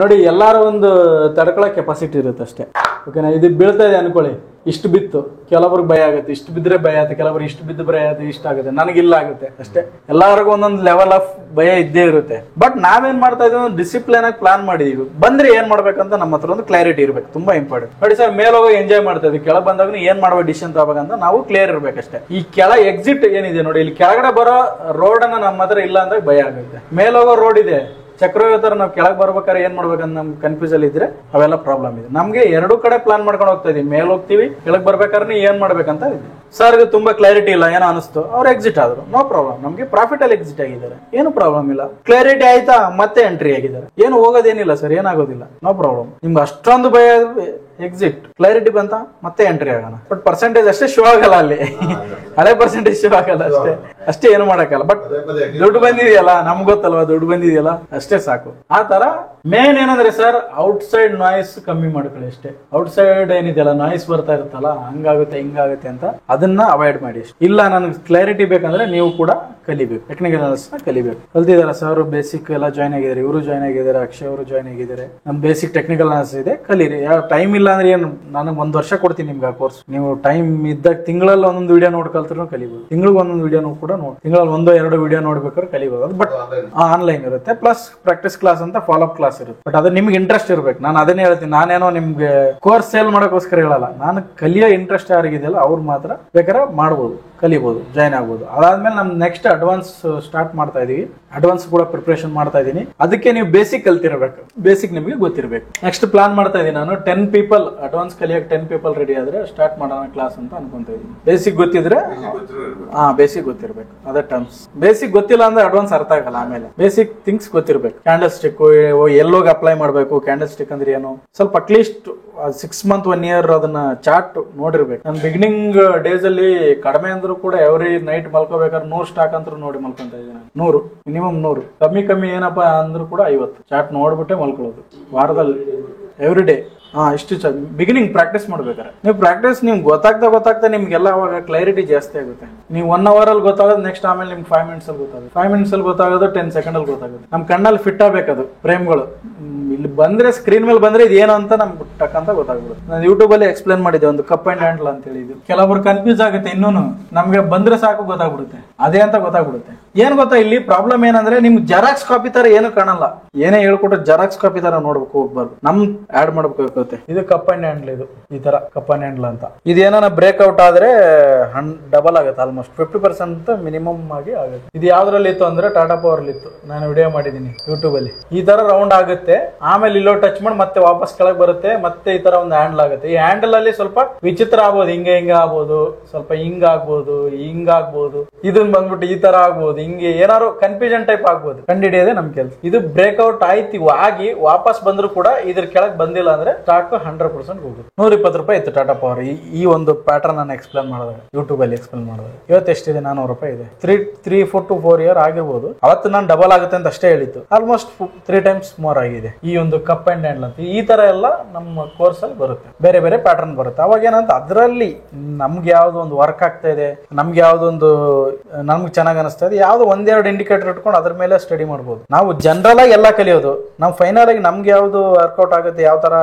ನೋಡಿ ಎಲ್ಲಾರ ಒಂದು ತಡ್ಕೊಳ್ಳೋ ಕೆಪಾಸಿಟಿ ಇರುತ್ತೆ ಅಷ್ಟೇ. ಓಕೆನಾ, ಇದು ಬೀಳ್ತಾ ಇದೆ ಅನ್ಕೊಳ್ಳಿ, ಇಷ್ಟು ಬಿತ್ತು, ಕೆಲವ್ರಿಗೆ ಭಯ ಆಗುತ್ತೆ, ಇಷ್ಟು ಬಿದ್ದರೆ ಭಯ ಆಗುತ್ತೆ, ಕೆಲವ್ರಿಗೆ ಇಷ್ಟು ಬಿದ್ದು ಭಯ ಆಗುತ್ತೆ, ಇಷ್ಟ ಆಗುತ್ತೆ, ನನಗಿಲ್ಲ ಆಗುತ್ತೆ ಅಷ್ಟೇ. ಎಲ್ಲರಿಗೂ ಒಂದೊಂದು ಲೆವೆಲ್ ಆಫ್ ಭಯ ಇದ್ದೇ ಇರುತ್ತೆ. ಬಟ್ ನಾವೇನ್ ಮಾಡ್ತಾ ಇದೀವಿ, ಒಂದು ಡಿಸಿಪ್ಲಿನ್ ಆಗಿ ಪ್ಲಾನ್ ಮಾಡಿದೀವಿ. ಬಂದ್ರೆ ಏನ್ ಮಾಡ್ಬೇಕಂತ ನಮ್ಮ ಹತ್ರ ಒಂದು ಕ್ಲಾರಿಟಿ ಇರ್ಬೇಕು, ತುಂಬಾ ಇಂಪಾರ್ಟೆಂಟ್. ನೋಡಿ ಸರ್, ಮೇಲೆ ಹೋಗಿ ಎಂಜಾಯ್ ಮಾಡ್ತಾ ಇದೀವಿ, ಕೆಳಗೆ ಬಂದಾಗ ಏನ್ ಮಾಡ್ಬೇಕು ಡಿಸಿಷನ್ ತಗೋಬೇಕಂತ ನಾವು ಕ್ಲಿಯರ್ ಇರ್ಬೇಕಷ್ಟೇ. ಈ ಕೆಳ ಎಕ್ಸಿಟ್ ಏನಿದೆ ನೋಡಿ, ಇಲ್ಲಿ ಕೆಳಗಡೆ ಬರೋ ರೋಡ್ ಅನ್ನ ನಮ್ಮ ಹತ್ರ ಇಲ್ಲ ಅಂದಾಗ ಭಯ ಆಗುತ್ತೆ. ಮೇಲೋಗೋ ರೋಡ್ ಇದೆ, ಚಕ್ರವ್ಯೂಹ ತರ ನಾವು ಕೆಳಗೆ ಬರ್ಬೇಕಾದ್ರೆ ಏನ್ ಮಾಡ್ಬೇಕಂತ ನಮ್ ಕನ್ಫ್ಯೂಸ್ ಅಲ್ಲಿ ಇದ್ರೆ ಅವೆಲ್ಲ ಪ್ರಾಬ್ಲಮ್ ಇದೆ. ನಮ್ಗೆ ಎರಡು ಕಡೆ ಪ್ಲಾನ್ ಮಾಡ್ಕೊಂಡು ಹೋಗ್ತಾ ಇದೀವಿ, ಮೇಲೆ ಹೋಗ್ತೀವಿ, ಕೆಳಗೆ ಬರ್ಬೇಕಾದ್ರೆ ಏನ್ ಮಾಡ್ಬೇಕಂತ ಇದೆ. ಸರ್ ಇದು ತುಂಬಾ ಕ್ಲಾರಿಟಿ ಇಲ್ಲ ಏನೋ ಅನಿಸ್ತು, ಅವ್ರು ಎಕ್ಸಿಟ್ ಆದ್ರು, ನೋ ಪ್ರಾಬ್ಲಮ್. ನಮ್ಗೆ ಪ್ರಾಫಿಟ್ ಅಲ್ಲಿ ಎಕ್ಸಿಟ್ ಆಗಿದ್ದಾರೆ, ಏನು ಪ್ರಾಬ್ಲಮ್ ಇಲ್ಲ. ಕ್ಲಾರಿಟಿ ಆಯ್ತಾ, ಮತ್ತೆ ಎಂಟ್ರಿ ಆಗಿದ್ದಾರೆ, ಏನು ಹೋಗೋದೇನಿಲ್ಲ ಸರ್, ಏನಾಗೋದಿಲ್ಲ, ನೋ ಪ್ರಾಬ್ಲಮ್. ನಿಮ್ಗೆ ಅಷ್ಟೊಂದು ಭಯ ಎಕ್ಸಿಟ್ ಕ್ಲಾರಿಟಿ ಬಂತ ಮತ್ತೆ ಎಂಟ್ರಿ ಆಗೋಣ. ಬಟ್ ಪರ್ಸೆಂಟೇಜ್ ಅಷ್ಟೇ ಶೋ ಆಗಲ್ಲ ಅಲ್ಲಿ, ಹಳೆ ಪರ್ಸೆಂಟೇಜ್ ಶೋ ಆಗಲ್ಲ ಅಷ್ಟೇ ಏನು ಮಾಡಕ್ಕಲ್ಲ. ಬಟ್ ದುಡ್ಡು ಬಂದಿದೆಯಲ್ಲ, ನಮ್ಗೆ ಗೊತ್ತಲ್ವಾ ದುಡ್ಡು ಬಂದಿದೆಯಲ್ಲ, ಅಷ್ಟೇ ಸಾಕು. ಆ ತರ ಮೇನ್ ಏನಂದ್ರೆ ಸರ್, ಔಟ್ ಸೈಡ್ ನಾಯ್ಸ್ ಕಮ್ಮಿ ಮಾಡ್ಕೊಳ್ಳಿ ಅಷ್ಟೇ. ಔಟ್ ಸೈಡ್ ಏನಿದೆಯಲ್ಲ ನಾಯ್ಸ್ ಬರ್ತಾ ಇರುತ್ತಲ್ಲ, ಹಂಗಾಗುತ್ತೆ ಹಿಂಗಾಗುತ್ತೆ ಅಂತ ಅದನ್ನ ಅವಾಯ್ಡ್ ಮಾಡಿ. ಇಲ್ಲ ನನಗೆ ಕ್ಲಾರಿಟಿ ಬೇಕಂದ್ರೆ ನೀವು ಕೂಡ ಕಲಿಬೇಕು, ಟೆಕ್ನಿಕಲ್ ಅನಾಲಿಸಿಸ್ ಕಲಿಬೇಕು. ಕಲ್ತಿದಾರ ಸರ್, ಬೇಸಿಕ್ ಎಲ್ಲ ಜಾಯ್ನ್ ಆಗಿದ್ದಾರೆ, ಇವರು ಜಾಯ್ನ್ ಆಗಿದ್ದಾರೆ, ಅಕ್ಷಯ್ ಅವರು ಜಾಯ್ನ್ ಆಗಿದ್ದಾರೆ. ನಮ್ ಬೇಸಿಕ್ ಟೆಕ್ನಿಕಲ್ ಅನಾಲಿಸಿಸ್ ಇದೆ, ಕಲೀರಿ. ಟೈಮ್ ಇಲ್ಲ ಅಂದ್ರೆ ಏನು, ನಾನು 1 ವರ್ಷ ಕೊಡ್ತೀನಿ ನಿಮ್ಗೆ ಆ ಕೋರ್ಸ್. ನೀವು ಟೈಮ್ ಇದ್ದಾಗ ತಿಂಗಳಲ್ಲಿ ಒಂದೊಂದು ವಿಡಿಯೋ ನೋಡ್ಕಲ್ತ್ರೂ ಕಲಿಬಹುದು, ತಿಂಗಳಿಗೆ ಒಂದೊಂದು ವಿಡಿಯೋ ಕೂಡ ತಿಂಗಳಲ್ಲಿ 1-2 ವಿಡಿಯೋ ನೋಡ್ಬೇಕಾದ್ರೆ ಕಲಿಬಹುದು. ಬಟ್ ಆನ್ಲೈನ್ ಇರುತ್ತೆ, ಪ್ಲಸ್ ಪ್ರಾಕ್ಟೀಸ್ ಕ್ಲಾಸ್ ಅಂತ ಫಾಲೋ ಅಪ್ ಕ್ಲಾಸ್ ಇರುತ್ತೆ. ಬಟ್ ಅದು ನಿಮ್ಗೆ ಇಂಟ್ರೆಸ್ಟ್ ಇರ್ಬೇಕು. ನಾನು ಅದನ್ನೇ ಹೇಳ್ತೀನಿ, ನಾನೇನೋ ನಿಮ್ಗೆ ಕೋರ್ಸ್ ಸೇಲ್ ಮಾಡೋಕ್ಕೋಸ್ಕರ ಹೇಳಲ್ಲ. ನಾನು ಕಲಿಯೋ ಇಂಟ್ರೆಸ್ಟ್ ಯಾರಿಗಿದೆಯಲ್ಲ ಅವ್ರು ಮಾತ್ರ ಬೇಕಾದ್ರೆ ಮಾಡ್ಬೋದು, ಕಲಿಬಹುದು, ಜಾಯ್ನ್ ಆಗ್ಬೋದು. ಅದಾದ್ಮೇಲೆ ನಮ್ ನೆಕ್ಸ್ಟ್ ಅಡ್ವಾನ್ಸ್ ಸ್ಟಾರ್ಟ್ ಮಾಡ್ತಾ ಇದೀವಿ, ಅಡ್ವಾನ್ಸ್ ಕೂಡ ಪ್ರಿಪರೇಷನ್ ಮಾಡ್ತಾ ಇದೀನಿ. ಅದಕ್ಕೆ ನೀವು ಬೇಸಿಕ್ ಕಲ್ತಿರ್ಬೇಕು, ಬೇಸಿಕ್ ನಿಮಗೆ ಗೊತ್ತಿರ್ಬೇಕು. ನೆಕ್ಸ್ಟ್ ಪ್ಲಾನ್ ಮಾಡ್ತಾ ಇದೀನಿ ನಾನು, 10 ಪೀಪಲ್ ಅಡ್ವಾನ್ಸ್ ಕಲಿಯಕ್ಕೆ 10 ಪೀಪಲ್ ರೆಡಿ ಆದ್ರೆ ಸ್ಟಾರ್ಟ್ ಮಾಡೋಣ ಕ್ಲಾಸ್ ಅಂತ ಅನ್ಕೊಂತ ಇದೀನಿ. ಬೇಸಿಕ್ ಗೊತ್ತಿದ್ರೆ ಬೇಸಿಕ್ ಗೊತ್ತಿರ್ಬೇಕು, ಅದೇ ಟರ್ಮ್ಸ್. ಬೇಸಿಕ್ ಗೊತ್ತಿಲ್ಲ ಅಂದ್ರೆ ಅಡ್ವಾನ್ಸ್ ಅರ್ಥ ಆಗಲ್ಲ. ಆಮೇಲೆ ಬೇಸಿಕ್ ಥಿಂಗ್ಸ್ ಗೊತ್ತಿರ್ಬೇಕು. ಕ್ಯಾಂಡಲ್ ಸ್ಟಿಕ್ ಎಲ್ಲೋಗಿ ಅಪ್ಲೈ ಮಾಡ್ಬೇಕು, ಕ್ಯಾಂಡಲ್ ಸ್ಟಿಕ್ ಅಂದ್ರೆ ಏನು, ಸ್ವಲ್ಪ ಅಟ್ಲೀಸ್ಟ್ 6 ಮಂತ್ 1 ಇಯರ್ ಅದನ್ನ ಚಾರ್ಟ್ ನೋಡಿರ್ಬೇಕು. ನಾನು ಬಿಗಿನಿಂಗ್ ಡೇಸ್ ಅಲ್ಲಿ ಕಡಿಮೆ ಅಂದ್ರೂ ಕೂಡ ಎವ್ರಿ ನೈಟ್ ಮಲ್ಕೋಬೇಕಾದ್ರೆ 100 ಸ್ಟಾಕ್ ಅಂತೂ ನೋಡಿ ಮಲ್ಕೊಂತ ಇದ್ದೀನಿ. 100 ಮಿನಿಮಮ್ 100, ಕಮ್ಮಿ ಏನಪ್ಪಾ ಅಂದ್ರೂ ಕೂಡ 50 ಚಾರ್ಟ್ ನೋಡ್ಬಿಟ್ಟೆ ಮಲ್ಕೊಳ್ಳೋದು ವಾರದಲ್ಲಿ, ಎವ್ರಿ ಡೇ. ಇಷ್ಟು ಬಿಗಿನಿಂಗ್ ಪ್ರಾಕ್ಟೀಸ್ ಮಾಡ್ಬೇಕಾರೆ ನೀವು ಪ್ರಾಕ್ಟೀಸ್ ನಿಮ್ಗೆ ಗೊತ್ತಾಗ್ತಾ ನಿಮ್ಗೆಲ್ಲ ಅವಾಗ ಕ್ಲಾರಿಟಿ ಜಾಸ್ತಿ ಆಗುತ್ತೆ. ನೀವು 1 ಅವರ್ ಅಲ್ಲಿ ಗೊತ್ತಾಗೋದು, ನೆಕ್ಸ್ಟ್ ಆಮೇಲೆ ನಿಮ್ಗೆ 5 ಮಿನಿಟ್ಸ್ ಅಲ್ಲಿ ಗೊತ್ತಾಗುತ್ತೆ, 5 ಮಿನಿಟ್ಸ್ ಅಲ್ಲಿ ಗೊತ್ತಾಗೋದು 10 ಸೆಕೆಂಡ್ ಅಲ್ಲಿ ಗೊತ್ತಾಗುತ್ತೆ. ನಮ್ ಕಣ್ಣಲ್ಲಿ ಫಿಟ್ ಆಗ್ಬೇಕದು ಫ್ರೇಮ್ಗಳು. ಇಲ್ಲಿ ಬಂದ್ರೆ ಸ್ಕ್ರೀನ್ ಮೇಲೆ ಬಂದ್ರೆ ಇದೇನು ಅಂತ ನಮ್ಗೆ ಟಕ್ ಅಂತ ಗೊತ್ತಾಗ್ಬಿಡುತ್ತೆ. ನಾನು ಯೂಟ್ಯೂಬ್ ಅಲ್ಲಿ ಎಕ್ಸ್ಪ್ಲೇನ್ ಮಾಡಿದ್ದೆ, ಒಂದು ಕಪ್ ಅಂಡ್ ಹ್ಯಾಂಡಲ್ ಅಂತ ಹೇಳಿದ್ದು. ಕೆಲವರು ಕನ್ಫ್ಯೂಸ್ ಆಗುತ್ತೆ, ಇನ್ನೂನು ನಮ್ಗೆ ಬಂದ್ರೆ ಸಾಕು ಗೊತ್ತಾಗ್ಬಿಡುತ್ತೆ, ಅದೇ ಅಂತ ಗೊತ್ತಾಗ್ಬಿಡುತ್ತೆ. ಏನ್ ಗೊತ್ತಾ, ಇಲ್ಲಿ ಪ್ರಾಬ್ಲಮ್ ಏನಂದ್ರೆ ನಿಮ್ಗೆ ಜೆರಾಕ್ಸ್ ಕಾಪಿ ತರ ಏನು ಕಾಣಲ್ಲ. ಏನೇ ಹೇಳ್ಕೊಟ್ಟು ಜೆರಾಕ್ಸ್ ಕಾಪಿ ತರ ನೋಡ್ಬೇಕು, ಹೋಗ್ಬಾರ್ದು, ನಮ್ ಆಡ್ ಮಾಡ್ಬೇಕು. ಇದು ಕಪ್ ಅಂಡ್ ಹ್ಯಾಂಡಲ್, ಇದು ಈ ತರ ಕಪ್ ಅಂಡ್ ಹ್ಯಾಂಡಲ್ ಅಂತ. ಇದೇನ ಬ್ರೇಕ್ಔಟ್ ಆದ್ರೆ ಡಬಲ್ ಆಗುತ್ತೆ, ಆಲ್ಮೋಸ್ಟ್ 50% ಮಿನಿಮಮ್ ಆಗಿ ಆಗುತ್ತೆ. ಇದು ಯಾವ್ದ್ರಲ್ಲಿ ಇತ್ತು ಅಂದ್ರೆ ಟಾಟಾ ಪವರ್ ಇತ್ತು, ನಾನು ವಿಡಿಯೋ ಮಾಡಿದೀನಿ ಯೂಟ್ಯೂಬ್ ಅಲ್ಲಿ. ಈ ತರ ರೌಂಡ್ ಆಗುತ್ತೆ, ಆಮೇಲೆ ಇಲ್ಲೋ ಟಚ್ ಮಾಡಿ ಮತ್ತೆ ವಾಪಸ್ ಕೆಳಗೆ ಬರುತ್ತೆ, ಮತ್ತೆ ಈ ತರ ಒಂದು ಹ್ಯಾಂಡಲ್ ಆಗುತ್ತೆ. ಈ ಹ್ಯಾಂಡಲ್ ಅಲ್ಲಿ ಸ್ವಲ್ಪ ವಿಚಿತ್ರ ಆಗ್ಬೋದು, ಹಿಂಗೆ ಆಗ್ಬೋದು, ಸ್ವಲ್ಪ ಹಿಂಗ್ ಆಗ್ಬೋದು, ಇದನ್ನ ಬಂದ್ಬಿಟ್ಟು ಈ ತರ ಆಗ್ಬೋದು, ಹಿಂಗೆ ಏನಾದ್ರು ಕನ್ಫ್ಯೂಷನ್ ಟೈಪ್ ಆಗ್ಬೋದು. ಕಂಡಿಡಿಯೋದೇ ನಮ್ ಕೆಲಸ. ಇದು ಬ್ರೇಕ್ಔಟ್ ಆಯ್ತು ಆಗಿ ವಾಪಸ್ ಬಂದ್ರು ಕೂಡ ಇದ್ರ ಕೆಳಗೆ ಬಂದಿಲ್ಲ ಅಂದ್ರೆ ಸ್ಟಾಕ್ 100% ಹೋಗುತ್ತೆ. 120 ರೂಪಾಯಿ ಇತ್ತು ಟಾಟಾ ಪವರ್. ಈ ಒಂದು ಪ್ಯಾಟರ್ನ್ ನಾನು ಎಕ್ಸ್ಪ್ಲೇನ್ ಮಾಡಿದಾಗ, ಯೂಟ್ಯೂಬ್ ಅಲ್ಲಿ ಎಕ್ಸ್ಪ್ಲೇನ್ ಮಾಡಿದಾಗ. ಇವತ್ತು ಎಷ್ಟಿದೆ? 400 ರೂಪಾಯಿ ಇದೆ. 3 to 4 ಇಯರ್ ಆಗಿರ್ಬೋದು. ಅವತ್ತು ನಾನು ಡಬಲ್ ಆಗುತ್ತೆ ಅಂತ ಅಷ್ಟೇ ಹೇಳಿತ್ತು, ಆಲ್ಮೋಸ್ಟ್ 3 times ಮೋರ್ ಆಗಿದೆ. ಈ ಒಂದು ಕಪ್ ಅಂಡ್ ಹ್ಯಾಂಡಲ್ ಅಂತ ಈ ತರ ಎಲ್ಲ ನಮ್ಮ ಕೋರ್ಸ್ ಅಲ್ಲಿ ಬರುತ್ತೆ, ಬೇರೆ ಬೇರೆ ಪ್ಯಾಟರ್ನ್ ಬರುತ್ತೆ. ಅವಾಗ ಏನಂತ ಅದರಲ್ಲಿ ನಮ್ಗೆ ಯಾವ್ದು ಒಂದು ವರ್ಕ್ ಆಗ್ತಾ ಇದೆ, ನಮ್ಗೆ ಯಾವ್ದೊಂದು ನಮ್ಗೆ ಚೆನ್ನಾಗಿ ಅನಿಸ್ತಾ ಇದೆ, ಯಾವ್ದು 1-2 ಇಂಡಿಕೇಟರ್ ಇಟ್ಕೊಂಡು ಅದ್ರ ಮೇಲೆ ಸ್ಟಡಿ ಮಾಡ್ಬೋದು. ನಾವು ಜನರಲ್ ಆಗಿ ಎಲ್ಲ ಕಲಿಯೋದು, ನಾವು ಫೈನಲ್ ಆಗಿ ನಮ್ಗೆ ಯಾವ್ದು ವರ್ಕೌಟ್ ಆಗುತ್ತೆ, ಯಾವ ತರ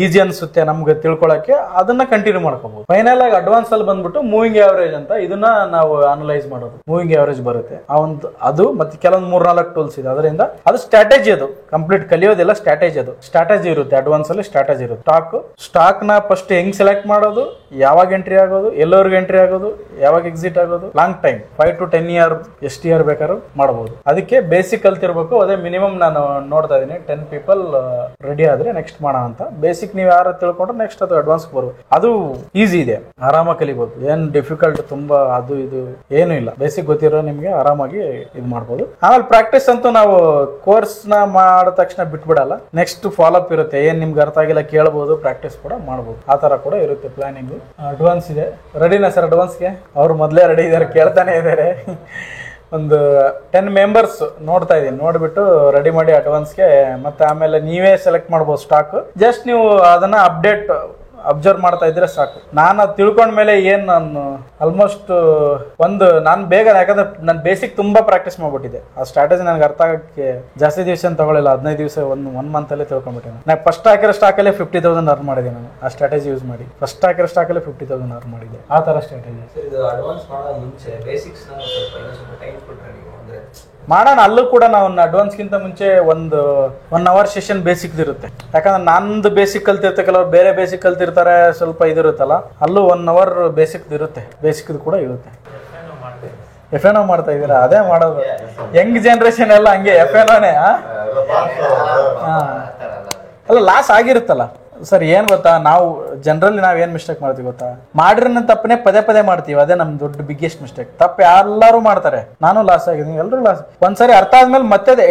ಈಸಿ ಅನ್ಸುತ್ತೆ ನಮ್ಗೆ ತಿಳ್ಕೊಳಕ್ಕೆ, ಅದನ್ನ ಕಂಟಿನ್ಯೂ ಮಾಡ್ಕೋಬಹುದು. ಫೈನಲ್ ಆಗಿ ಅಡ್ವಾನ್ಸ್ ಅಲ್ಲಿ ಬಂದ್ಬಿಟ್ಟು ಮೂವಿಂಗ್ ಆವರೇಜ್ ಅಂತ ಇದನ್ನ ನಾವು ಅನಲೈಸ್ ಮಾಡೋದು. ಮೂವಿಂಗ್ ಆವರೇಜ್ ಬರುತ್ತೆ ಅದು, ಮತ್ತೆ ಕೆಲವೊಂದು 3-4 ಟೂಲ್ಸ್ ಇದೆ. ಅದರಿಂದ ಅದು ಸ್ಟ್ರಾಟಜಿ, ಅದು ಕಂಪ್ಲೀಟ್ ಕಲಿಯೋದೆಲ್ಲ ಸ್ಟ್ರಾಟಜಿ ಇರುತ್ತೆ. ಅಡ್ವಾನ್ಸ್ ಅಲ್ಲಿ ಸ್ಟ್ರಾಟಜಿ ಇರುತ್ತೆ. ಸ್ಟಾಕ್ ನ ಫಸ್ಟ್ ಹೆಂಗ್ ಸೆಲೆಕ್ಟ್ ಮಾಡೋದು, ಯಾವಾಗ ಎಂಟ್ರಿ ಆಗೋದು, ಎಲ್ಲವರೆಗೂ ಎಂಟ್ರಿ ಆಗೋದು, ಯಾವಾಗ ಎಕ್ಸಿಟ್ ಆಗೋದು, ಲಾಂಗ್ ಟೈಮ್ 5 to 10 ಇಯರ್ ಎಷ್ಟು ಇಯರ್ ಬೇಕಾದ್ರೂ ಮಾಡಬಹುದು. ಅದಕ್ಕೆ ಬೇಸಿಕ್ ಕಲ್ತಿರ್ಬೇಕು. ಅದೇ ಮಿನಿಮಮ್ ನಾನು ನೋಡ್ತಾ ಇದೀನಿ, 10 ಪೀಪಲ್ ರೆಡಿ ಆದ್ರೆ ನೆಕ್ಸ್ಟ್ ಮಾಡೋಣ ಅಂತ. ಬೇಸಿಕ್ ನೀವು ಯಾರು ತಿಳ್ಕೊಂಡ್ರೆ ನೆಕ್ಸ್ಟ್ ಅದು ಅಡ್ವಾನ್ಸ್ ಬರ್ಬೋದು. ಅದು ಈಸಿ ಇದೆ, ಆರಾಮಾಗಿ ಕಲಿಬಹುದು. ಏನ್ ಡಿಫಿಕಲ್ಟ್ ತುಂಬಾ ಅದು ಇದು ಏನು ಇಲ್ಲ. ಬೇಸಿಕ್ ಗೊತ್ತಿರೋ ನಿಮ್ಗೆ ಆರಾಮಾಗಿ ಇದು ಮಾಡ್ಬೋದು. ಆಮೇಲೆ ಪ್ರಾಕ್ಟೀಸ್ ಅಂತೂ ನಾವು ಕೋರ್ಸ್ ನ ಮಾಡಿದ ತಕ್ಷಣ ಬಿಟ್ಬಿಡಲ್ಲ, ನೆಕ್ಸ್ಟ್ ಫಾಲೋ ಅಪ್ ಇರುತ್ತೆ. ಏನ್ ನಿಮ್ಗೆ ಅರ್ಥ ಆಗಿಲ್ಲ ಕೇಳಬಹುದು, ಪ್ರಾಕ್ಟೀಸ್ ಕೂಡ ಮಾಡಬಹುದು. ಆ ತರ ಕೂಡ ಇರುತ್ತೆ ಪ್ಲಾನಿಂಗ್. ಅಡ್ವಾನ್ಸ್ ಇದೆ. ರೆಡಿನಾ ಸರ್ ಅಡ್ವಾನ್ಸ್ಗೆ? ಅವ್ರು ಮೊದಲೇ ರೆಡಿ ಇದಾರೆ, ಕೇಳ್ತಾನೆ ಇದಾರೆ. ಒಂದು 10 ಮೆಂಬರ್ಸ್ ನೋಡ್ತಾ ಇದೀನಿ, ನೋಡ್ಬಿಟ್ಟು ರೆಡಿ ಮಾಡಿ ಅಡ್ವಾನ್ಸ್ಗೆ. ಮತ್ತೆ ಆಮೇಲೆ ನೀವೇ ಸೆಲೆಕ್ಟ್ ಮಾಡ್ಬೋದು ಸ್ಟಾಕ್. ಜಸ್ಟ್ ನೀವು ಅದನ್ನ ಅಪ್ಡೇಟ್ ಅಬ್ಸರ್ವ್ ಮಾಡ್ತಾ ಇದ್ರೆ ಸಾಕು. ನಾನು ಅದು ತಿಳ್ಕೊಂಡ್ಮೇಲೆ ಏನ್ ನಾನು ಆಲ್ಮೋಸ್ಟ್ ನಾನು ಬೇಗ, ಯಾಕಂದ್ರೆ ನಾನು ಬೇಸಿಕ್ ತುಂಬಾ ಪ್ರಾಕ್ಟೀಸ್ ಮಾಡ್ಬಿಟ್ಟಿದ್ದೆ. ಆ ಸ್ಟ್ರಾಟಜಿ ನನಗೆ ಅರ್ಥ ಆಗಕ್ಕೆ ಜಾಸ್ತಿ ದಿವಸ ತಗೊಳ್ಳಿಲ್ಲ, 15 ದಿವಸ ಒನ್ ಮಂತ್ ಅಲ್ಲೇ ತಿಳ್ಕೊಂಡ್ಬಿಟ್ಟೆ. ನಾನು ಫಸ್ಟ್ ಹಾಕಿರೋ ಸ್ಟಾಕಲ್ಲೇ 50,000 ಅರ್ನ್ ಮಾಡಿದೆ ನಾನು ಆ ಸ್ಟ್ರಾಟಜಿ ಯೂಸ್ ಮಾಡಿ. ಫಸ್ಟ್ ಹಾಕಿರೋ ಸ್ಟಾಕಲ್ಲೇ 50,000 ಅರ್ನ್ ಮಾಡಿದೆ. ಆ ತರ ಸ್ಟ್ರಾಟಜಿ ಮಾಡೋಣ. ಅಲ್ಲೂ ಕೂಡ ನಾವು ಅಡ್ವಾನ್ಸ್ಗಿಂತ ಮುಂಚೆ ಒಂದು 1 hour ಸೆಷನ್ ಬೇಸಿಕ್ ಇರುತ್ತೆ. ಯಾಕಂದ್ರೆ ನಂದು ಬೇಸಿಕ್ ಕಲ್ತಿರ್ತೆ, ಕೆಲವರು ಬೇರೆ ಬೇಸಿಕ್ ಕಲ್ತಿರ್ತಾರೆ, ಸ್ವಲ್ಪ ಇದಿರುತ್ತಲ್ಲ. ಅಲ್ಲೂ 1 hour ಬೇಸಿಕ್ ಇರುತ್ತೆ, ಬೇಸಿಕ್ ಕೂಡ ಇರುತ್ತೆ. FNO ಮಾಡ್ತಾ ಇದೀರಾ? ಅದೇ ಮಾಡೋದು, ಯಂಗ್ ಜನರೇಷನ್ ಎಲ್ಲ ಹಂಗೆ FNOನೇ. ಅಲ್ಲ ಲಾಸ್ ಆಗಿರುತ್ತಲ್ಲ ಸರ್. ಏನ್ ಗೊತ್ತಾ, ನಾವು ಜನರಲಿ ಏನ್ ಮಿಸ್ಟೇಕ್ ಮಾಡ್ತೀವಿ ಗೊತ್ತಾ, ಮಾಡಿರೋ ತಪ್ಪನೆ ಪದೇ ಪದೇ ಮಾಡ್ತೀವಿ. ಅದೇ ನಮ್ ದೊಡ್ಡ ಬಿಗ್ಗೆಸ್ಟ್ ಮಿಸ್ಟೇಕ್. ತಪ್ಪು ಎಲ್ಲರೂ ಮಾಡ್ತಾರೆ, ನಾನು ಲಾಸ್ ಆಗಿದ್ದೀನಿ, ಎಲ್ಲರೂ ಲಾಸ್. ಒಂದ್ಸರಿ ಅರ್ಥ ಆದ್ಮೇಲೆ ಮತ್ತೆ ಅದು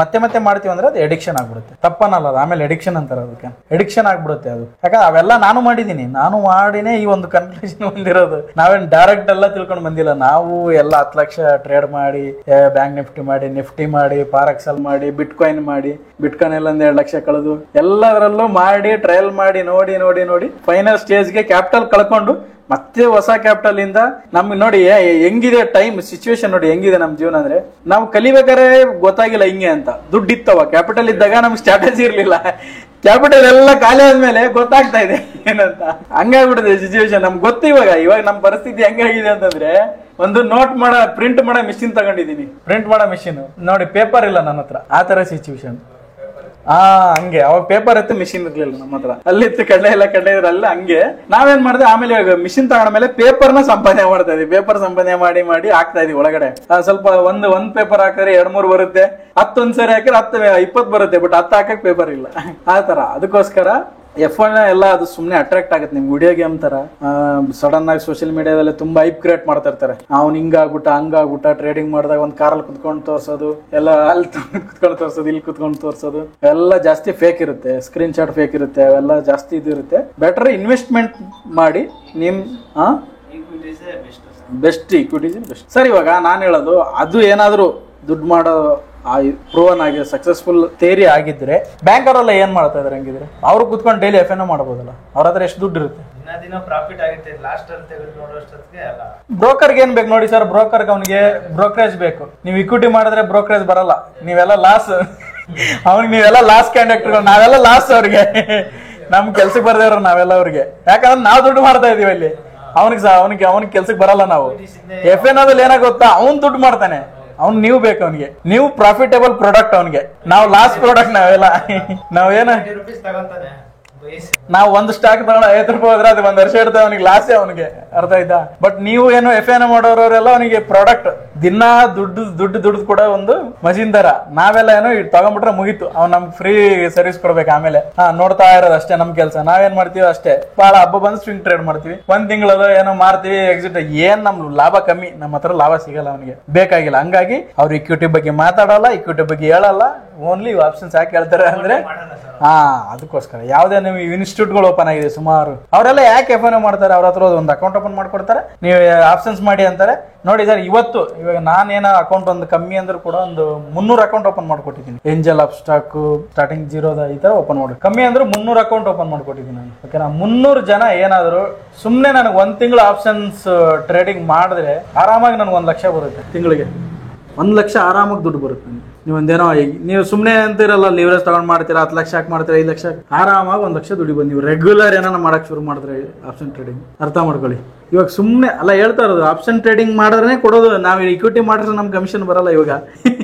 ಮತ್ತೆ ಮಾಡ್ತೀವಿ ಅಂದ್ರೆ ಅದು ಎಡಿಕ್ಷನ್ ಆಗ್ಬಿಡುತ್ತೆ. ತಪ್ಪನಲ್ಲ ಅದು, ಆಮೇಲೆ ಎಡಿಕ್ಷನ್ ಅಂತಾರೆ ಅದಕ್ಕೆ. ಎಡಿಕ್ಷನ್ ಆಗ್ಬಿಡುತ್ತೆ ಅದು. ಯಾಕಂದ್ರೆ ಅವೆಲ್ಲ ನಾನು ಮಾಡಿದೀನಿ, ನಾನು ಮಾಡಿನೇ ಈ ಒಂದು ಕನ್ಕ್ಲೂಷನ್ ಬಂದಿರೋದು. ನಾವೇನ್ ಡೈರೆಕ್ಟ್ ಎಲ್ಲ ತಿಳ್ಕೊಂಡು ಬಂದಿಲ್ಲ. ನಾವು ಎಲ್ಲ 10 ಲಕ್ಷ ಟ್ರೇಡ್ ಮಾಡಿ, ಬ್ಯಾಂಕ್ ನಿಫ್ಟಿ ಮಾಡಿ, ಪಾರಕ್ಸಲ್ ಮಾಡಿ, ಬಿಟ್ಕಾಯಿನ್ ಮಾಡಿ, ಬಿಟ್ಕಾಯಿನ್ ಎಲ್ಲ 2 ಲಕ್ಷ ಕಳೆದು ಎಲ್ಲದರಲ್ಲೂ ಮಾಡಿ ಟ್ರಯಲ್ ಮಾಡಿ ನೋಡಿ ಫೈನಲ್ ಸ್ಟೇಜ್ಗೆ ಕ್ಯಾಪಿಟಲ್ ಕಳ್ಕೊಂಡು ಮತ್ತೆ ಹೊಸ ಕ್ಯಾಪಿಟಲ್ ಇಂದ ನಮ್ಗೆ ನೋಡಿ ಹೆಂಗಿದೆ ಟೈಮ್ ಸಿಚುವೇಶನ್ ನೋಡಿ ಹೆಂಗಿದೆ ನಮ್ ಜೀವನ. ಅಂದ್ರೆ ನಾವು ಕಲಿಬೇಕಾದ್ರೆ ಗೊತ್ತಾಗಿಲ್ಲ ಹಿಂಗೆ ಅಂತ. ದುಡ್ಡು ಇತ್ತವ, ಕ್ಯಾಪಿಟಲ್ ಇದ್ದಾಗ ನಮ್ಗೆ ಸ್ಟ್ರಾಟಜಿ ಇರ್ಲಿಲ್ಲ. ಕ್ಯಾಪಿಟಲ್ ಎಲ್ಲ ಖಾಲಿ ಆದ್ಮೇಲೆ ಗೊತ್ತಾಗ್ತಾ ಇದೆ ಏನಂತ. ಹಂಗಾಗ್ಬಿಟ್ಟಿದೆ ಸಿಚುವೇಶನ್. ನಮ್ಗೆ ಗೊತ್ತು ಇವಾಗ ನಮ್ ಪರಿಸ್ಥಿತಿ ಹೆಂಗಾಗಿದೆ ಅಂತಂದ್ರೆ, ಒಂದು ಪ್ರಿಂಟ್ ಮಾಡೋ ಮಿಷಿನ್ ತಗೊಂಡಿದೀನಿ. ಪ್ರಿಂಟ್ ಮಾಡೋ ಮಿಷಿನ್ ನೋಡಿ, ಪೇಪರ್ ಇಲ್ಲ ನನ್ನ ಹತ್ರ. ಆ ತರ ಸಿಚುವೇಶನ್. ಹಂಗೆ ಅವಾಗ ಪೇಪರ್ ಇತ್ತು, ಮಿಷಿನ್ ಇರ್ಲಿಲ್ಲ ನಮ್ಮ ಹತ್ರ. ಅಲ್ಲಿತ್ತು ಕಡ್ಲೆ ಅಲ್ಲ. ಹಂಗೆ ನಾವೇನ್ ಮಾಡಿದೆ, ಆಮೇಲೆ ಮಿಷಿನ್ ತಗೊಂಡ್ಮೇಲೆ ಪೇಪರ್ನ ಸಂಪಾದನೆ ಮಾಡ್ತಾ ಇದೀವಿ. ಪೇಪರ್ ಸಂಪಾದನೆ ಮಾಡಿ ಹಾಕ್ತಾ ಇದೀವಿ ಒಳಗಡೆ. ಸ್ವಲ್ಪ ಒಂದ್ ಪೇಪರ್ ಹಾಕಿದ್ರೆ 2-3 ಬರುತ್ತೆ. 10 ಒಂದ್ಸರಿ ಹಾಕಿದ್ರೆ 20 ಬರುತ್ತೆ. ಬಟ್ 10 ಹಾಕಕ್ ಪೇಪರ್ ಇಲ್ಲ. ಆ ತರ. ಅದಕ್ಕೋಸ್ಕರ F1 ಎಲ್ಲ ಅದು ಸುಮ್ನೆ ಅಟ್ರಾಕ್ಟ್ ಆಗುತ್ತೆ ನಿಮ್ಗೆ. ವಿಡಿಯೋ ಗೇಮ್ ತರ ಸಡನ್ ಆಗಿ ಸೋಷಿಯಲ್ ಮೀಡಿಯಾದಲ್ಲಿ ತುಂಬಾ ಹೈಪ್ ಕ್ರಿಯೇಟ್ ಮಾಡ್ತಾ ಇರ್ತಾರೆ. ಅವ್ನು ಹಂಗಾಗ್ಬಿಟ್ಟ ಟ್ರೇಡಿಂಗ್ ಮಾಡಿದಾಗ ಒಂದ್ ಕಾರಲ್ಲಿ ಕುತ್ಕೊಂಡು ತೋರ್ಸೋದು, ಎಲ್ಲ ಅಲ್ಲಿ ಕುತ್ಕೊಂಡು ತೋರ್ಸೋದು, ಇಲ್ಲಿ ಕುತ್ಕೊಂಡು ತೋರ್ಸೋದು, ಎಲ್ಲ ಜಾಸ್ತಿ ಫೇಕ್ ಇರುತ್ತೆ. ಸ್ಕ್ರೀನ್ ಶಾಟ್ ಫೇಕ್ ಇರುತ್ತೆ, ಅವೆಲ್ಲ ಜಾಸ್ತಿ ಇದಿರುತ್ತೆ. ಬೆಟರ್ ಇನ್ವೆಸ್ಟ್ಮೆಂಟ್ ಮಾಡಿ ಬೆಸ್ಟ್ ಇಕ್ವಿಟೀಸ್ ಬೆಸ್ಟ್. ಸರ್ ಇವಾಗ ನಾನು ಹೇಳೋದು, ಅದು ಏನಾದ್ರು ದುಡ್ಡು ಮಾಡೋ ಪ್ರೂವನ್ ಆಗಿ ಸಕ್ಸಸ್ಫುಲ್ ಥಿಯರಿ ಆಗಿದ್ರೆ ಬ್ಯಾಂಕ್ ಅವರೆಲ್ಲ ಏನ್ ಮಾಡ್ತಾ ಇದಾರೆ ಹಂಗಿದ್ರೆ? ಅವ್ರು ಕುತ್ಕೊಂಡು ಡೈಲಿ FNO ಮಾಡಬಹುದಲ್ಲ? ಅವ್ರ ಹತ್ರ ಎಷ್ಟು ದುಡ್ಡು ಇರುತ್ತೆ? ಬ್ರೋಕರ್ಗೆ ಏನ್ ಬೇಕು ನೋಡಿ ಸರ್, ಬ್ರೋಕರ್ಗೆ ಅವನಿಗೆ ಬ್ರೋಕರೇಜ್ ಬೇಕು. ನೀವು ಇಕ್ವಿಟಿ ಮಾಡಿದ್ರೆ ಬ್ರೋಕರೇಜ್ ಬರಲ್ಲ, ನೀವೆಲ್ಲ ಲಾಸ್. ಅವ್ನಿಗೆ ನೀವೆಲ್ಲ ಲಾಸ್ ಕಂಡಕ್ಟರ್ಗಳು, ನಾವೆಲ್ಲ ಲಾಸ್ ಅವ್ರಿಗೆ. ನಮ್ ಕೆಲ್ಸಕ್ಕೆ ಬರ್ದೇವ್ರ ನಾವೆಲ್ಲ ಅವ್ರಿಗೆ. ಯಾಕಂದ್ರೆ ನಾವು ದುಡ್ಡು ಮಾಡ್ತಾ ಇದೀವಿ ಅಲ್ಲಿ. ಅವನಿಗೆ ಕೆಲ್ಸಕ್ಕೆ ಬರಲ್ಲ ನಾವು. FNOದಲ್ಲಿ ಏನಾಗುತ್ತಾ, ಅವ್ನ್ ದುಡ್ಡು ಮಾಡ್ತಾನೆ, ನೀವು ಬೇಕು ಅವನಿಗೆ. ನೀವು ಪ್ರಾಫಿಟೇಬಲ್ ಪ್ರಾಡಕ್ಟ್ ಅವನಿಗೆ, ನಾವು ಲಾಸ್ ಪ್ರಾಡಕ್ಟ್. ನಾವೇನ ನಾವು ಒಂದು ಸ್ಟಾಕ್ ತಗೊಂಡು 50 ರೂಪಾಯಿ ಹೋದ್ರೆ ಅದು 1 ವರ್ಷ ಇರ್ತದೆ, ಅವನಿಗೆ ಲಾಸೇ ಅವನಿಗೆ. ಅರ್ಥ ಆಯ್ತಾ? ಬಟ್ ನೀವು ಏನು FNO ಮಾಡೋರೆಲ್ಲ ಅವನಿಗೆ ಪ್ರಾಡಕ್ಟ್ ದಿನ ದುಡ್ಡು ಕೂಡ ಒಂದು ಮಷಿನ್ ತರ. ನಾವೆಲ್ಲ ಏನೋ ತಗೊಂಡ್ಬಿಟ್ರೆ ಮುಗೀತು, ಅವ್ನು ನಮ್ಗೆ ಫ್ರೀ ಸರ್ವಿಸ್ ಕೊಡ್ಬೇಕು. ಆಮೇಲೆ ನೋಡ್ತಾ ಇರೋದು ಅಷ್ಟೇ ನಮ್ ಕೆಲಸ. ನಾವೇನ್ ಮಾಡ್ತೀವಿ ಅಷ್ಟೇ, ಬಹಳ ಹಬ್ಬ ಬಂದು ಸ್ವಿಂಗ್ ಟ್ರೇಡ್ ಮಾಡ್ತೀವಿ. 1 ತಿಂಗಳದ ಏನೋ ಮಾರ್ತೀವಿ, ಎಕ್ಸಿಟ್. ಏನ್ ನಮ್ ಲಾಭ ಕಮ್ಮಿ, ನಮ್ಮ ಹತ್ರ ಲಾಭ ಸಿಗಲ್ಲ, ಅವನಿಗೆ ಬೇಕಾಗಿಲ್ಲ. ಹಂಗಾಗಿ ಅವ್ರು ಇಕ್ವಿಟಿ ಬಗ್ಗೆ ಮಾತಾಡಲ್ಲ, ಇಕ್ವಿಟಿ ಬಗ್ಗೆ ಹೇಳಲ್ಲ, ಓನ್ಲಿ ಆಪ್ಷನ್ಸ್ ಯಾಕೆ ಹೇಳ್ತಾರೆ ಅಂದ್ರೆ ಅದಕ್ಕೋಸ್ಕರ. ಯಾವ್ದೇ ನೀವು ಇನ್ಸ್ಟಿಟ್ಯೂಟ್ಗಳು ಓಪನ್ ಆಗಿದೆ ಸುಮಾರು, ಅವರೆಲ್ಲ ಯಾಕೆ FNO ಮಾಡ್ತಾರೆ? ಅವ್ರ ಹತ್ರ ಒಂದು ಅಕೌಂಟ್ ಓಪನ್ ಮಾಡ್ಕೊಡ್ತಾರೆ, ನೀವು ಆಪ್ಷನ್ಸ್ ಮಾಡಿ ಅಂತಾರೆ. ನೋಡಿ ಸರ್, ಇವಾಗ ನಾನೇನೋ ಅಕೌಂಟ್ ಒಂದು ಕಮ್ಮಿ ಅಂದ್ರೂ ಕೂಡ ಒಂದು 300 ಅಕೌಂಟ್ ಓಪನ್ ಮಾಡ್ಕೊಟ್ಟಿದ್ದೀನಿ. ಏಂಜಲ್ ಅಪ್ ಸ್ಟಾಕ್ ಸ್ಟಾರ್ಟಿಂಗ್ 0 ಈ ತರ ಓಪನ್ ಮಾಡಿ, ಕಮ್ಮಿ ಅಂದ್ರೆ 300 ಅಕೌಂಟ್ ಓಪನ್ ಮಾಡ್ಕೊಟ್ಟಿದ್ದೀನಿ ನಾನು. ಓಕೆನಾ? 300 ಜನ ಏನಾದ್ರು ಸುಮ್ನೆ ನನಗೆ 1 ತಿಂಗಳು ಆಪ್ಷನ್ಸ್ ಟ್ರೇಡಿಂಗ್ ಮಾಡಿದ್ರೆ ಆರಾಮಾಗಿ ನನಗೆ 1 ಲಕ್ಷ ಬರುತ್ತೆ ತಿಂಗಳಿಗೆ. 1 ಲಕ್ಷ ಆರಾಮಾಗಿ ದುಡ್ಡು ಬರುತ್ತೆ. ನೀವೊಂದೇನೋ ನೀವು ಸುಮ್ಮನೆ ಅಂತಿರಲ್ಲ, ಲಿವರೇಜ್ ತಗೊಂಡ್ ಮಾಡ್ತೀರಾ, 10 ಲಕ್ಷ ಹಾಕಿ ಮಾಡ್ತೀರಾ, 5 ಲಕ್ಷ ಆರಾಮಾಗಿ 1 ಲಕ್ಷ ದುಡ್ಡು ಬಂದು ನೀವು ರೆಗ್ಯುಲರ್ ಏನಾನ ಮಾಡಕ್ ಶುರು ಮಾಡಿದ್ರೆ ಆಪ್ಷನ್ ಟ್ರೇಡಿಂಗ್. ಅರ್ಥ ಮಾಡ್ಕೊಳ್ಳಿ. ಇವಾಗ ಸುಮ್ಮನೆ ಅಲ್ಲ ಹೇಳ್ತಾ ಇರೋದು, ಆಪ್ಷನ್ ಟ್ರೇಡಿಂಗ್ ಮಾಡಿದ್ರೆ ಕೊಡೋದು. ನಾವು ಇಕ್ವಿಟಿ ಮಾಡಿದ್ರೆ ನಮ್ಗೆ ಕಮಿಷನ್ ಬರಲ್ಲ. ಇವಾಗ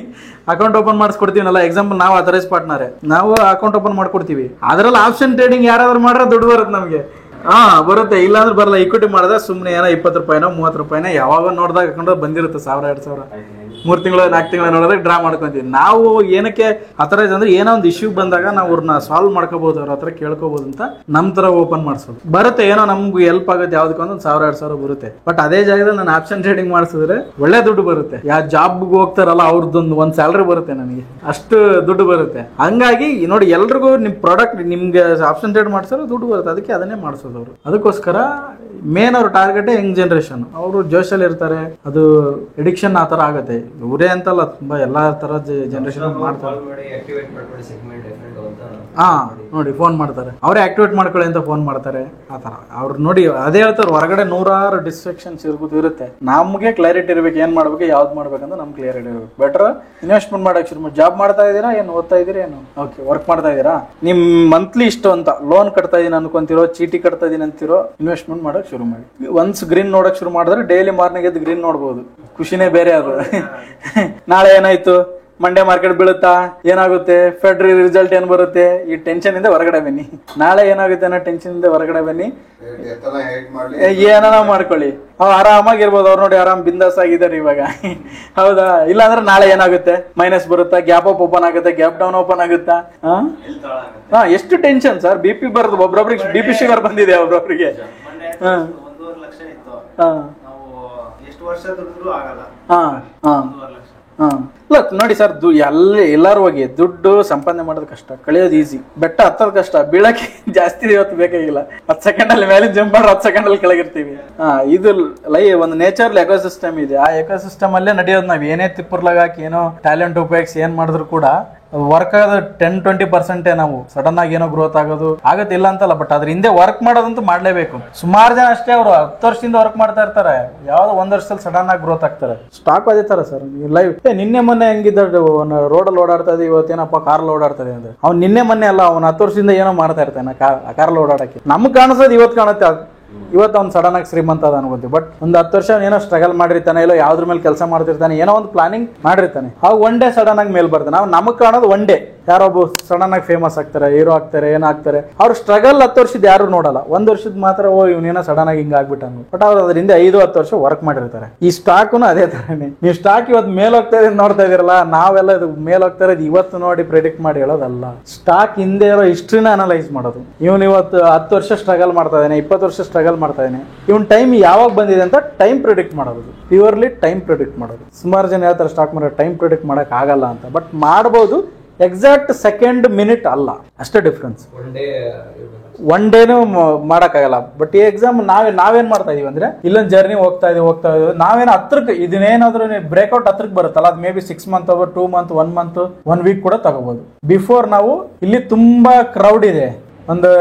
ಅಕೌಂಟ್ ಓಪನ್ ಮಾಡಿಸ್ಕೊಡ್ತೀವಲ್ಲ, ಎಕ್ಸಾಂಪಲ್ ನಾವು ಅಥರೈಸ್ ಪಾರ್ಟ್ನರ್, ನಾವು ಅಕೌಂಟ್ ಓಪನ್ ಮಾಡ್ಕೊಡ್ತೀವಿ. ಅದ್ರಲ್ಲಿ ಆಪ್ಷನ್ ಟ್ರೇಡಿಂಗ್ ಯಾರಾದ್ರೂ ಮಾಡ್ರೆ ದುಡ್ಡು ಬರುತ್ತೆ ನಮಗೆ. ಬರುತ್ತೆ, ಇಲ್ಲಾಂದ್ರೆ ಬರಲ್ಲ. ಇಕ್ವಿಟಿ ಮಾಡಿದ್ರೆ ಸುಮ್ಮನೆ ಏನೋ 20 ರೂಪಾಯಿನೋ 30 ರೂಪಾಯಿನೋ ಯಾವಾಗ ನೋಡಿದಾಗ ಅಕೌಂಟ್ ಬಂದಿರುತ್ತೆ 1000-2000. 3 ತಿಂಗಳು 4 ತಿಂಗಳು ನೋಡಿದ್ರೆ ಡ್ರಾ ಮಾಡ್ಕೊಂತೀವಿ. ನಾವು ಏನಕ್ಕೆ ಅಥರೈಸ್ ಅಂದ್ರೆ ಏನೋ ಒಂದು ಇಶ್ಯೂ ಬಂದಾಗ ನಾವು ಅವ್ರನ್ನ ಸಾಲ್ವ್ ಮಾಡ್ಕೋಬಹುದು, ಅವ್ರ ಹತ್ರ ಕೇಳ್ಕೋಬಹುದು ಅಂತ ನಮ್ ತರ ಓಪನ್ ಮಾಡಿಸೋದು. ಬರುತ್ತೆ, ಏನೋ ನಮ್ಗೆ ಹೆಲ್ಪ್ ಆಗುತ್ತೆ, ಯಾವ್ದಕ್ಕೊಂದು 1000-2000 ಬರುತ್ತೆ. ಬಟ್ ಅದೇ ಜಾಗದಲ್ಲಿ ನಾನು ಆಪ್ಷನ್ ಟ್ರೇಡಿಂಗ್ ಮಾಡಿಸಿದ್ರೆ ಒಳ್ಳೆ ದುಡ್ಡು ಬರುತ್ತೆ. ಯಾವ ಜಾಬ್ಗೆ ಹೋಗ್ತಾರಲ್ಲ ಅವ್ರದ್ದೊಂದು ಸ್ಯಾಲರಿ ಬರುತ್ತೆ ನನಗೆ, ಅಷ್ಟು ದುಡ್ಡು ಬರುತ್ತೆ. ಹಂಗಾಗಿ ನೋಡಿ, ಎಲ್ರಿಗೂ ನಿಮ್ ಪ್ರಾಡಕ್ಟ್ ನಿಮ್ಗೆ ಆಪ್ಷನ್ ಟ್ರೇಡ್ ಮಾಡಿಸಿದ್ರೆ ದುಡ್ಡು ಬರುತ್ತೆ. ಅದಕ್ಕೆ ಅದನ್ನೇ ಮಾಡಿಸೋದು ಅವರು. ಅದಕ್ಕೋಸ್ಕರ ಮೇನ್ ಅವ್ರ ಟಾರ್ಗೆಟ್ ಯಂಗ್ ಜನರೇಷನ್. ಅವರು ಜೋಶಲ್ಲಿ ಇರ್ತಾರೆ, ಅದು ಎಡಿಕ್ಷನ್ ಆ ತರ ಆಗುತ್ತೆ. ಇವರೇ ಅಂತಲ್ಲ, ತುಂಬಾ ಎಲ್ಲಾ ತರದ ಜನರೇಷನ್ ಮಾಡ್ತಾರೆ. ಹಾ ನೋಡಿ ಫೋನ್ ಮಾಡ್ತಾರೆ, ಅವರೇ ಆಕ್ಟಿವೇಟ್ ಮಾಡ್ಕೊಳ್ಳಿ ಅಂತ ಫೋನ್ ಮಾಡ್ತಾರೆ. ಆತರ ಅವ್ರು ನೋಡಿ ಅದೇ ಹೇಳ್ತಾರೆ, ಹೊರಗಡೆ 100 ಡಿಸ್ಟ್ರಾಕ್ಷನ್ಸ್ ಇರುತ್ತೆ. ನಮ್ಗೆ ಕ್ಲಾರಿಟಿ ಇರ್ಬೇಕು, ಏನ್ ಮಾಡ್ಬೇಕು ಯಾವ್ದು ಮಾಡ್ಬೇಕಂತ ನಮ್ಗೆ ಕ್ಲಿಯರಿಟಿ ಇರ್ಬೇಕು. ಬೆಟರ್ ಇನ್ವೆಸ್ಟ್ಮೆಂಟ್ ಮಾಡಕ್ ಶುರು ಮಾಡಿ. ಜಾಬ್ ಮಾಡ್ತಾ ಇದೀರಾ, ಏನು ಓದ್ತಾ ಇದೀರಾ, ಏನು ಓಕೆ ವರ್ಕ್ ಮಾಡ್ತಾ ಇದೀರಾ, ನಿಮ್ ಮಂತ್ಲಿ ಇಷ್ಟು ಅಂತ ಲೋನ್ ಕಟ್ತಾ ಇದೀನಿ ಅನ್ಕೊಂತಿರೋ, ಚೀಟಿ ಕಟ್ತಾ ಇದೀನಿ ಅಂತಿರೋ, ಇನ್ವೆಸ್ಟ್ಮೆಂಟ್ ಮಾಡಕ್ ಶುರು ಮಾಡಿ. ಒನ್ಸ್ ಗ್ರೀನ್ ನೋಡಕ್ ಶುರು ಮಾಡಿದ್ರೆ ಡೈಲಿ ಮಾರ್ನಿಂಗ್ ಎದ್ದು ಗ್ರೀನ್ ನೋಡ್ಬೋದು, ಖುಷಿನೇ ಬೇರೆ ಅದು. ನಾಳೆ ಏನಾಯ್ತು, ಮಂಡೇ ಮಾರ್ಕೆಟ್ ಬೀಳುತ್ತಾ, ಏನಾಗುತ್ತೆ, ಫೆಡ್ ರಿಸಲ್ಟ್ ಏನ್ ಬರುತ್ತೆ, ಈ ಟೆನ್ಷನ್ ಇಂದ ಹೊರಗಡೆ ಬನ್ನಿ. ನಾಳೆ ಏನಾಗುತ್ತೆ ಅನ್ನೋ ಟೆನ್ಷನ್ ಇಂದ ಹೊರಗಡೆ ಬನ್ನಿ, ಏನಾನ ಮಾಡ್ಕೊಳ್ಳಿ, ಆರಾಮಾಗಿರ್ಬೋದು. ಅವ್ರು ನೋಡಿ ಆರಾಮ್ ಬಿಂದಾಸ್ ಆಗಿದ್ದಾರೆ ಇವಾಗ. ಹೌದಾ? ಇಲ್ಲ ಅಂದ್ರೆ ನಾಳೆ ಏನಾಗುತ್ತೆ, ಮೈನಸ್ ಬರುತ್ತಾ, ಗ್ಯಾಪ್ ಅಪ್ ಓಪನ್ ಆಗುತ್ತೆ, ಗ್ಯಾಪ್ ಡೌನ್ ಓಪನ್ ಆಗುತ್ತಾ? ಎಷ್ಟು ಟೆನ್ಷನ್ ಸರ್. BP ಬರೋದು, ಒಬ್ರೊಬ್ರಿಗೆ BP ಶುಗರ್ ಬಂದಿದೆ, ಒಬ್ರೊಬ್ರಿಗೆ. ನೋಡಿ ಸರ್, ಎಲ್ಲಾರು ಹೋಗಿ ದುಡ್ಡು ಸಂಪಾದನೆ ಮಾಡೋದು ಕಷ್ಟ, ಕಳಿಯೋದು ಈಸಿ. ಬೆಟ್ಟ ಹತ್ತೋದು ಕಷ್ಟ, ಬೀಳಕ್ಕೆ ಜಾಸ್ತಿ ಇವತ್ತು ಬೇಕಾಗಿಲ್ಲ. 10 ಸೆಕೆಂಡ್ ಅಲ್ಲಿ ಮೇಲೆ ಜಂಪ್ ಮಾಡಿ 10 ಸೆಕೆಂಡ್ ಅಲ್ಲಿ ಕೆಳಗಿರ್ತೀವಿ. ಇದು ಒಂದು ನೇಚರ್ ಎಕೋಸಿಸ್ಟಮ್ ಇದೆ. ಆ ಎಕೋಸಿಸ್ಟಮ್ ಅಲ್ಲೇ ನಡೆಯೋದು. ನಾವ್ ಏನೇ ತಿಪ್ಪರ್ಲಾಗ ಹಾಕಿ ಏನೋ ಟ್ಯಾಲೆಂಟ್ ಉಪಯೋಗಿಸಿ ಏನ್ ಮಾಡಿದ್ರು ಕೂಡ ವರ್ಕ್ ಆಗೋದು 10-20% ನಾವು ಸಡನ್ ಆಗಿ ಏನೋ ಗ್ರೋತ್ ಆಗೋದು ಆಗತ್ತಿಲ್ಲ ಅಂತಲ್ಲ, ಬಟ್ ಅದ್ರ ಹಿಂದೆ ವರ್ಕ್ ಮಾಡೋದಂತೂ ಮಾಡ್ಲೇಬೇಕು. ಸುಮಾರು ಜನ ಅಷ್ಟೇ, ಅವರು 10 ವರ್ಷದಿಂದ ವರ್ಕ್ ಮಾಡ್ತಾ ಇರ್ತಾರೆ, ಯಾವ್ದೋ 1 ವರ್ಷದಲ್ಲಿ ಸಡನ್ ಆಗಿ ಗ್ರೋತ್ ಆಗ್ತಾರೆ. ಸ್ಟಾಕ್ ಅದೇ ತರ ಸರ್. ಲೈವ್ ನಿನ್ನೆ ಮೊನ್ನೆ ಹೆಂಗಿದ್ದ ರೋಡಲ್ಲಿ ಓಡಾಡ್ತಾ ಇದೆ, ಇವತ್ತೇನಪ್ಪ ಕಾರಲ್ಲಿ ಓಡಾಡ್ತದೆ ಅಂದ್ರೆ ಅವ್ನು ನಿನ್ನೆ ಮೊನ್ನೆ ಅಲ್ಲ, ಅವ್ನು 10 ವರ್ಷದಿಂದ ಏನೋ ಮಾಡ್ತಾ ಇರ್ತಾನೆ ಕಾರಲ್ಲಿ ಓಡಾಡಕ್ಕೆ. ನಮ್ಗೆ ಕಾಣಿಸೋದು ಇವತ್ತು ಕಾಣುತ್ತೆ, ಇವತ್ತು ಅವ್ನು ಸಡನ್ ಆಗಿ ಶ್ರೀಮಂತ ಅದ ಅನ್ಕೊಂತೀವಿ. ಬಟ್ ಒಂದು 10 ವರ್ಷ ಏನೋ ಸ್ಟ್ರಗಲ್ ಮಾಡಿರ್ತಾನೆ, ಇಲ್ಲ ಯಾವ್ದ್ರ ಮೇಲೆ ಕೆಲಸ ಮಾಡ್ತಿರ್ತಾನೆ, ಏನೋ ಒಂದು ಪ್ಲಾನಿಂಗ್ ಮಾಡಿರ್ತಾನೆ. ಅವಾಗ ಒನ್ ಡೇ ಸಡನ್ ಆಗಿ ಮೇಲ್ ಬರ್ತಾನೆ. ನಾವು ನಮಗ್ ಕಾಣೋದು ಒನ್ ಡೇ, ಯಾರೊಬ್ಬ ಸಡನ್ ಆಗಿ ಫೇಮಸ್ ಆಗ್ತಾರೆ, ಹೀರೋ ಆಗ್ತಾರೆ, ಏನಾಗ್ತಾರೆ. ಅವ್ರ ಸ್ಟ್ರಗಲ್ 10 ವರ್ಷದ ಯಾರು ನೋಡಲ್ಲ, 1 ವರ್ಷದ ಮಾತ್ರ ಓ ಇವನೇನೋ ಸಡನ್ ಆಗಿ ಹಿಂಗ ಆಗ್ಬಿಟ್ಟ. ಬಟ್ ಅವ್ರು ಅದರಿಂದ 5-10 ವರ್ಷ ವರ್ಕ್ ಮಾಡಿರ್ತಾರೆ. ಈ ಸ್ಟಾಕ್ನು ಅದೇ ತರನೇ. ನೀವು ಸ್ಟಾಕ್ ಇವತ್ತು ಮೇಲ್ ಹೋಗ್ತಾ ಇದೆ ನೋಡ್ತಾ ಇದೀರಲ್ಲ, ನಾವೆಲ್ಲ ಇದು ಮೇಲ್ ಹೋಗ್ತಾ ಇರೋದು ಇವತ್ತು ನೋಡಿ ಪ್ರೆಡಿಕ್ಟ್ ಮಾಡಿ ಹೇಳೋದಲ್ಲ. ಸ್ಟಾಕ್ ಹಿಂದೆ ಇರೋ ಹಿಸ್ಟ್ರಿನ ಅನಲೈಸ್ ಮಾಡೋದು. ಇವನು ಇವತ್ತು 10 ವರ್ಷ ಸ್ಟ್ರಗಲ್ ಮಾಡ್ತಾ ಇದ್ದಾನೆ, 20 ವರ್ಷ ಸ್ಟ್ರಗಲ್ ಮಾಡ್ತಾ ಇದ್ದಾನೆ, ಇವನ್ ಟೈಮ್ ಯಾವಾಗ ಬಂದಿದೆ ಅಂತ ಟೈಮ್ ಪ್ರಿಡಿಕ್ಟ್ ಮಾಡೋದು. ಪ್ಯೂರ್ಲಿ ಟೈಮ್ ಪ್ರಿಡಿಕ್ಟ್ ಮಾಡೋದು. ಸುಮಾರು ಜನ ಹೇಳ್ತಾರೆ ಸ್ಟಾಕ್ ಮಾರ್ಕೆಟ್ ಟೈಮ್ ಪ್ರಿಡಿಕ್ಟ್ ಮಾಡಕ್ ಆಗಲ್ಲ ಅಂತ, ಬಟ್ ಮಾಡಬಹುದು. ಎಕ್ಸಾಕ್ಟ್ ಸೆಕೆಂಡ್ ಮಿನಿಟ್ ಅಲ್ಲ, ಅಷ್ಟೇ ಡಿಫ್ರೆನ್ಸ್. ಒನ್ ಡೇನು ಮಾಡಕ್ಕಾಗಲ್ಲ. ಬಟ್ ಈ ಎಕ್ಸಾಮ್ ನಾವೇನ್ ಮಾಡ್ತಾ ಇದೀವಿ ಅಂದ್ರೆ, ಇಲ್ಲೊಂದು ಜರ್ನಿ ಹೋಗ್ತಾ ಇದೀವಿ, ನಾವೇನು ಹತ್ರಕ್ಕೆ ಇದನ್ನೇನಾದ್ರೂ ಬ್ರೇಕ್ಔಟ್ ಹತ್ರಕ್ಕೆ ಬರುತ್ತಲ್ಲ, ಅದು maybe 6 month 2 month 1 month 1 week ಕೂಡ ತಗೋಬಹುದು. ಬಿಫೋರ್ ನಾವು ಇಲ್ಲಿ ತುಂಬಾ ಕ್ರೌಡ್ ಇದೆ, ಒಂದು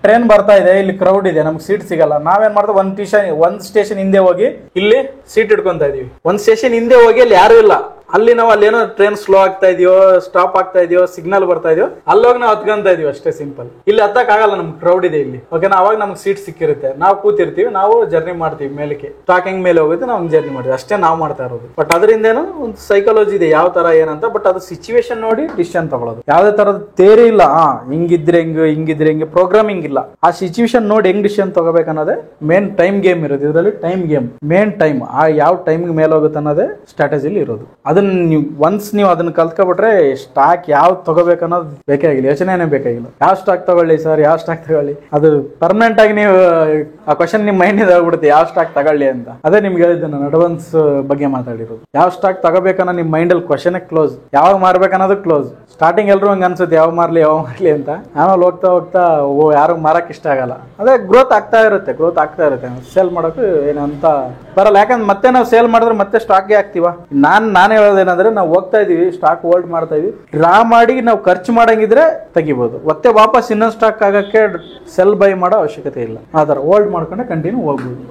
ಟ್ರೈನ್ ಬರ್ತಾ ಇದೆ, ಇಲ್ಲಿ ಕ್ರೌಡ್ ಇದೆ, ನಮ್ಗೆ ಸೀಟ್ ಸಿಗಲ್ಲ. ನಾವೇನ್ ಮಾಡ್ತೀವಿ, ಒಂದ್ ಸ್ಟೇಷನ್ ಹಿಂದೆ ಹೋಗಿ ಇಲ್ಲಿ ಸೀಟ್ ಇಟ್ಕೊಂತ ಇದೀವಿ. ಒಂದ್ ಸ್ಟೇಷನ್ ಹಿಂದೆ ಹೋಗಿ ಅಲ್ಲಿ ಯಾರು ಇಲ್ಲ, ಅಲ್ಲಿ ನಾವು ಅಲ್ಲೇನೋ ಟ್ರೈನ್ ಸ್ಲೋ ಆಗ್ತಾ ಇದೆಯೋ, ಸ್ಟಾಪ್ ಆಗ್ತಾ ಇದೆಯೋ, ಸಿಗ್ನಲ್ ಬರ್ತಾ ಇದೆಯೋ, ಅಲ್ಲೋಗಿ ನಾವು ಹತ್ಕೊಂತ ಇದೀವಿ ಅಷ್ಟೇ, ಸಿಂಪಲ್. ಇಲ್ಲಿ ಹತ್ತಕ್ ಆಗಲ್ಲ, ನಮ್ಗೆ ಕ್ರೌಡ್ ಇದೆ ಇಲ್ಲಿ. ಓಕೆನಾ? ಅವಾಗ ನಮ್ಗೆ ಸೀಟ್ ಸಿಕ್ಕಿರುತ್ತೆ, ನಾವು ಕೂತಿರ್ತೀವಿ, ನಾವು ಜರ್ನಿ ಮಾಡ್ತೀವಿ ಮೇಲಕ್ಕೆ, ಸ್ಟಾಕಿಂಗ್ ಮೇಲೆ ಹೋಗುತ್ತೆ, ನಾವು ಜರ್ನಿ ಮಾಡ್ತೀವಿ, ಅಷ್ಟೇ ನಾವು ಮಾಡ್ತಾ ಇರೋದು. ಬಟ್ ಅದರಿಂದ ಏನೋ ಒಂದು ಸೈಕಾಲಜಿ ಇದೆ, ಯಾವ ತರ ಏನಂತ. ಬಟ್ ಅದು ಸಿಚುವೇಶನ್ ನೋಡಿ ಡಿಸಿಷನ್ ತಗೊಳ್ಳೋದು. ಯಾವ್ದೇ ತರದ ತೇರಿ ಇಲ್ಲ, ಹಿಂಗಿದ್ರೆ ಹಿಂಗೆ ಪ್ರೋಗ್ರಾಮಿಂಗ್ ಇಲ್ಲ. ಆ ಸಿಚುವೇಶನ್ ನೋಡಿ ಹೆಂಗ್ ಡಿಸಿಷನ್ ತಗೋಬೇಕು ಅನ್ನೋದೇ ಮೇನ್ ಟೈಮ್ ಗೇಮ್ ಇರೋದು. ಇದರಲ್ಲಿ ಟೈಮ್ ಗೇಮ್, ಮೇನ್ ಟೈಮ್, ಆ ಯಾವ ಟೈಮ್ ಮೇಲೆ ಹೋಗುತ್ತೆ ಅನ್ನೋದೇ ಸ್ಟ್ರಾಟಜಿಲಿ ಇರೋದು. ಅದನ್ನ ಒನ್ಸ್ ನೀವು ಅದನ್ನ ಕಲ್ತ್ಕೊಬಿಟ್ರೆ ಸ್ಟಾಕ್ ಯಾವ್ದು ತಗೋಬೇಕು ಅನ್ನೋದು ಬೇಕೇ ಆಗಿಲ್ಲ, ಯೋಚನೆನೇ ಬೇಕಾಗಿಲ್ಲ. ಯಾವ ಸ್ಟಾಕ್ ತಗೊಳ್ಳಿ ಸರ್, ಯಾವ ಸ್ಟಾಕ್ ತಗೊಳ್ಳಿ, ಅದು ಪರ್ಮನೆಂಟ್ ಆಗಿ ನೀವು ಆ ಕ್ವಶನ್ ನಿಮ್ ಮೈಂಡ್ ಹೋಗ್ಬಿಡುತ್ತೆ, ಯಾವ ಸ್ಟಾಕ್ ತಗೊಳ್ಳಿ ಅಂತ. ಅದೇ ನಿಮ್ಗೆ ಹೇಳಿದ್ದೆ ನಾನು ಅಡ್ವಾನ್ಸ್ ಬಗ್ಗೆ ಮಾತಾಡಿರೋದು. ಯಾವ ಸ್ಟಾಕ್ ತಗೋಬೇಕನ್ನೋ ನಿಮ್ ಮೈಂಡ್ ಅಲ್ಲಿ ಕ್ವಶನ್ ಕ್ಲೋಸ್, ಯಾವಾಗ ಮಾರ್ಬೇಕನ್ನೋದು ಕ್ಲೋಸ್. ಸ್ಟಾರ್ಟಿಂಗ್ ಎಲ್ರು ಹಂಗ ಅನ್ಸುತ್ತೆ, ಯಾವ ಮಾರ್ಲಿ ಅಂತ. ಆಮೇಲೆ ಹೋಗ್ತಾ ಹೋಗ್ತಾ ಯಾರು ಮಾರಕ್ ಇಷ್ಟ ಆಗಲ್ಲ. ಅದೇ ಗ್ರೋತ್ ಆಗ್ತಾ ಇರುತ್ತೆ. ಸೇಲ್ ಮಾಡೋಕೆ ಏನಂತ ಬರಲ್ಲ, ಯಾಕಂದ್ರೆ ಮತ್ತೆ ನಾವು ಸೇಲ್ ಮಾಡಿದ್ರೆ ಮತ್ತೆ ಸ್ಟಾಕ್ಗೆ ಹಾಕ್ತಿವ. ನಾನು ಹೇಳೋದೇನಂದ್ರೆ, ನಾವು ಹೋಗ್ತಾ ಇದೀವಿ, ಸ್ಟಾಕ್ ಹೋಲ್ಡ್ ಮಾಡ್ತಾ ಇದೀವಿ, ಡ್ರಾ ಮಾಡಿ ನಾವು ಖರ್ಚು ಮಾಡಂಗಿದ್ರೆ ತೆಗಿಬಹುದು. ಮತ್ತೆ ವಾಪಸ್ ಇನ್ನೊಂದು ಸ್ಟಾಕ್ ಆಗಕ್ಕೆ ಸೆಲ್ ಬೈ ಮಾಡೋ ಅವಶ್ಯಕತೆ ಇಲ್ಲ. ಆತರ ಹೋಲ್ಡ್ ಮಾಡ್ಕೊಂಡೆ ಕಂಟಿನ್ಯೂ ಹೋಗ್ಬೋದು.